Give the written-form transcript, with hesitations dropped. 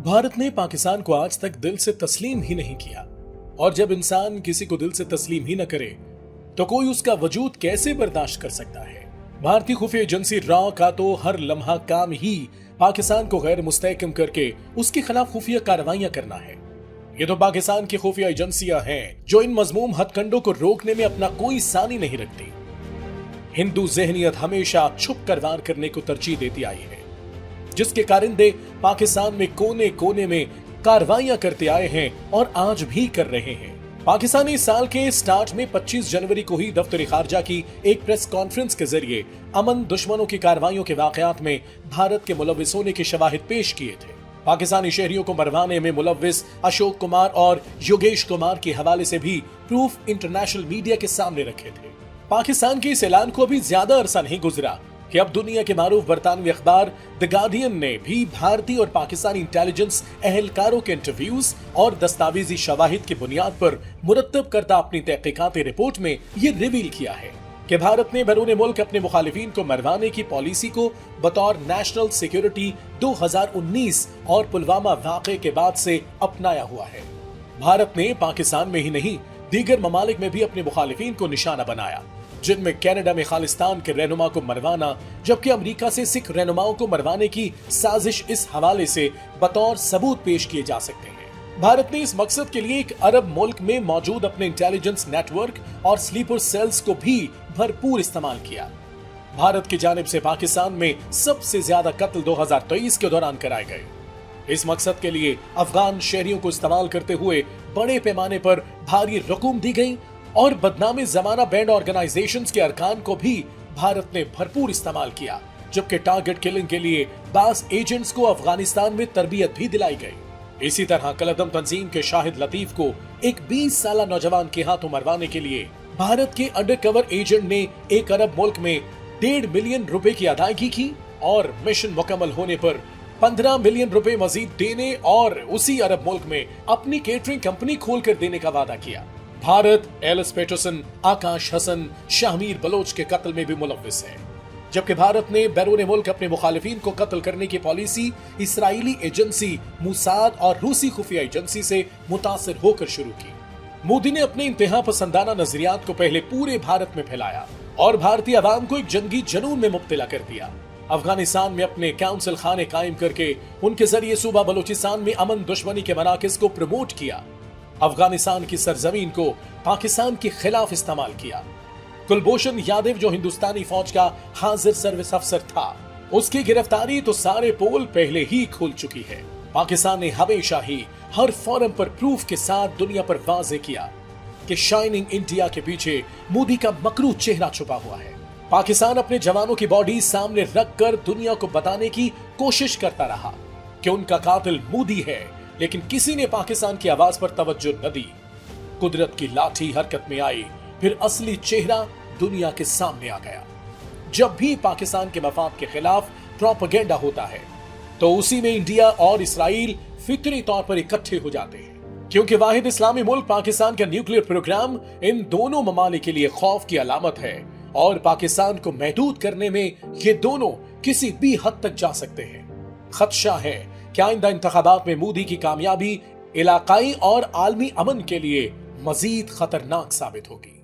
भारत ने पाकिस्तान को आज तक दिल से तस्लीम ही नहीं किया, और जब इंसान किसी को दिल से तस्लीम ही न करे तो कोई उसका वजूद कैसे बर्दाश्त कर सकता है। भारतीय खुफिया एजेंसी रॉ का तो हर लम्हा काम ही पाकिस्तान को गैर मुस्तहकम करके उसके खिलाफ खुफिया कार्रवाइयां करना है। ये तो पाकिस्तान की खुफिया एजेंसियां हैं जो इन मजमूम हथकंडों को रोकने में अपना कोई सानी नहीं रखती। हिंदू ज़हनियत हमेशा छुप कर वार करने को तरजीह देती आई है, जिसके कारिंदे पाकिस्तान में कोने कोने में कार्रवाइयां करते आए हैं और आज भी कर रहे हैं। पाकिस्तान ने इस साल के स्टार्ट में 25 जनवरी को ही दफ्तर खारजा की एक प्रेस कॉन्फ्रेंस के जरिए अमन दुश्मनों की कार्रवाइयों के वाकयात में भारत के मुलव्विस होने के शवाहिद पेश किए थे। पाकिस्तानी शहरियों को मरवाने में मुलव्विस अशोक कुमार और योगेश कुमार के हवाले से भी प्रूफ इंटरनेशनल मीडिया के सामने रखे थे। पाकिस्तान के इस ऐलान को अभी ज्यादा अरसा नहीं गुजरा कि अब दुनिया के मारूफ बरतानवी अखबार द गार्डियन ने भी भारतीय और पाकिस्तानी इंटेलिजेंस अहलकारों के इंटरव्यूज और दस्तावेजी शवाहिद की बुनियाद पर मुरत्तब करता अपनी तहकीकाती रिपोर्ट में ये रिवील किया है कि भारत ने बैरून मुल्क अपने मुखालिफिन को मरवाने की पॉलिसी को बतौर नेशनल सिक्योरिटी 2019 और पुलवामा वाक़े के बाद से अपनाया हुआ है। भारत ने पाकिस्तान में ही नहीं दीगर ममालिक में भी अपने मुखालिफिन को निशाना बनाया, जिनमें कनाडा में खालिस्तान के रहनुमा को मरवाना, जबकि अमेरिका से सिख रहनुमाओं को मरवाने की साजिश इस हवाले से बतौर सबूत पेश किए जा सकते हैं। भारत ने इस मकसद के लिए एक अरब मुल्क में मौजूद अपने इंटेलिजेंस नेटवर्क और स्लीपर सेल्स को भी भरपूर इस्तेमाल किया। भारत की जानिब से पाकिस्तान में सबसे ज्यादा कत्ल 2023 के दौरान कराए गए। इस मकसद के लिए अफगान शहरियों को इस्तेमाल करते हुए बड़े पैमाने पर भारी रकूम दी गई और बदनामी जमाना बैंड ऑर्गेनाइजेशंस के अरकान को भी भारत ने भरपूर इस्तेमाल किया, जबकि टारगेट किलिंग के लिए बास एजेंट्स को अफगानिस्तान में तरबियत भी दिलाई गई। इसी तरह कलदम तंजीम के शाहिद लतीफ को एक 20 साल नौजवान के हाथों मरवाने के लिए भारत के अंडरकवर एजेंट ने एक अरब मुल्क में 1.5 मिलियन रुपए की अदायगी की और मिशन मुकम्मल होने पर 15 मिलियन रुपए मजीद देने और उसी अरब मुल्क में अपनी केटरिंग कंपनी खोलकर देने का वादा किया। भारत एलिस पेटरसन, आकाश हसन, शाहमीर बलोच के कत्ल में भी मुलव्विस है, जबकि भारत ने बैरून मुल्क अपने मुखालिफिन को कत्ल करने की पॉलिसी इसराइली एजेंसी मुसाद और रूसी खुफिया एजेंसी से मुतासिर होकर शुरू की। मोदी ने अपने इंतहा पसंदाना नजरियात को पहले पूरे भारत में फैलाया और भारतीय अवाम को एक जंगी जुनून में मुब्तला कर दिया। अफगानिस्तान में अपने काउंसिल खाने कायम करके उनके जरिए सूबा बलोचिस्तान में अमन दुश्मनी के मराकज को प्रमोट किया। अफगानिस्तान की सरजमीन को पाकिस्तान के खिलाफ इस्तेमाल किया। कुलभूषण यादव जो हिंदुस्तानी फौज का हाजिर सर्विस अफसर था, उसकी गिरफ्तारी तो सारे पोल पहले ही खुल चुकी है। पाकिस्तान ने हमेशा ही हर फोरम पर प्रूफ के साथ दुनिया पर वाज़ेह किया कि शाइनिंग इंडिया के पीछे मोदी का मकरू चेहरा छुपा हुआ है। पाकिस्तान अपने जवानों की बॉडी सामने रखकर दुनिया को बताने की कोशिश करता रहा कि उनका कातिल मोदी है, लेकिन किसी ने पाकिस्तान की आवाज पर तवज्जो न दी। कुदरत की लाठी हरकत में आई, फिर असली चेहरा दुनिया के सामने आ गया। जब भी पाकिस्तान के मफाद के खिलाफ प्रोपेगेंडा होता है तो उसी में इंडिया और इसराइल फिक्री तौर पर इकट्ठे हो जाते हैं, क्योंकि वाहिद इस्लामी मुल्क पाकिस्तान का न्यूक्लियर प्रोग्राम इन दोनों ममालिक के लिए खौफ की अलामत है और पाकिस्तान को महदूद करने में ये दोनों किसी भी हद तक जा सकते हैं। खदशा है कि आइंदा इंतखाबात में मोदी की कामयाबी इलाकाई और आलमी अमन के लिए मजीद खतरनाक साबित होगी।